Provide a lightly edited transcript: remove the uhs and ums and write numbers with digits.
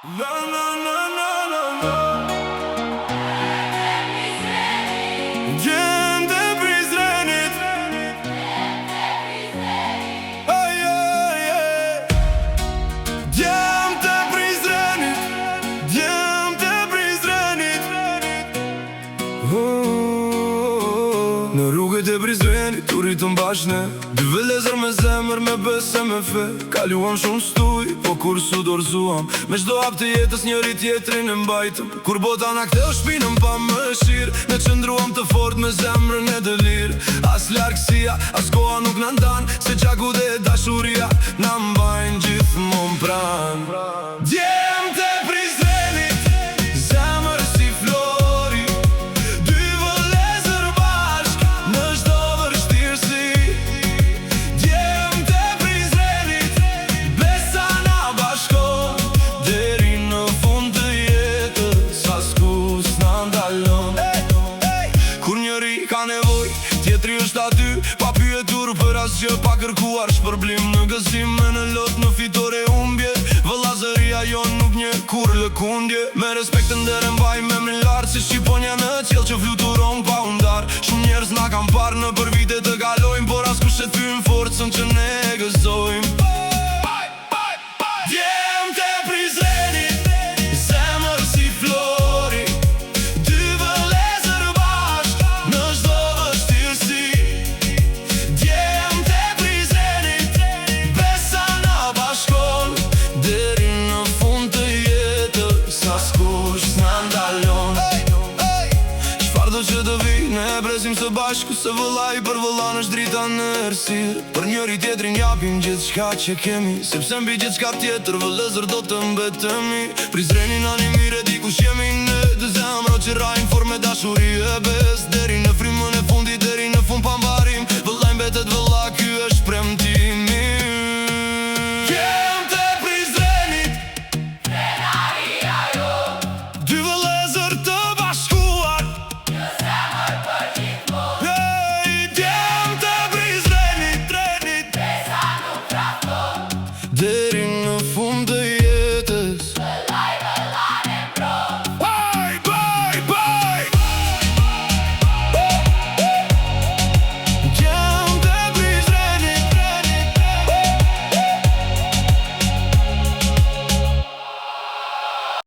La la la la la la. Djem të Prizrenit. Aj, aj, aj. Djem të Prizrenit. Djem të Prizrenit. Në rrugët e Prizrenit u ritëm bashne, dy vëllezër me zemër, me besë me fe. Kaluam shumë stuj, po kur su dorzuam, me çdo hap të jetës njëri tjetrin e mbajtëm. Kur bota na ktheu shpinën pa mëshirë, ne qëndruam të fort me zemrën e dëlir. As largësia, as koha nuk na ndan, se gjaku dhe dashuria na mbajnë gjithmonë pranë. Djem të Prizrenit, zemër si flori, dy vëllezër bashk në çdo vështirësi. Djem të Prizrenit, besa na bashkon deri në fund të jetës, askush na ndalon. Kur njëri ka nevojë, tjetri është aty, pa pyetur për asgjë, pa kërkuar shpërblim. Në gëzim e në lot, në fitore humbje, vëllazëria jon nuk nje kur lëkundje. Me respekt të ndër e mbaj me mrin lartë, si shqiponja në qiell që fluturon pa u ndar. Shumë njerëz na kam parë në për vite të kalojmë, por askush e thyn forcën që ne gëzojmë. Djem të Prizrenit, zemër si flori, dy vëllezër bashk në çdo vështirësi. Djem të Prizrenit, besa na bashkon deri në fund të jetës, askush na ndalon. Çfarë do që të vi, ne e presim së bashku, se vëllai për vëllan është drita në errësirë. Për njëri tjetrin japim gjithçka që kemi, sepse mbi gjithçka tjetër vëllezër do të mbetemi. Prizrenin animire dikush jemi ne, dy zemra që rajnë formë me dashuri e bes, deri në frymën e fundit, deri në fund pa mbarim. Vëllai mbetet vëllai.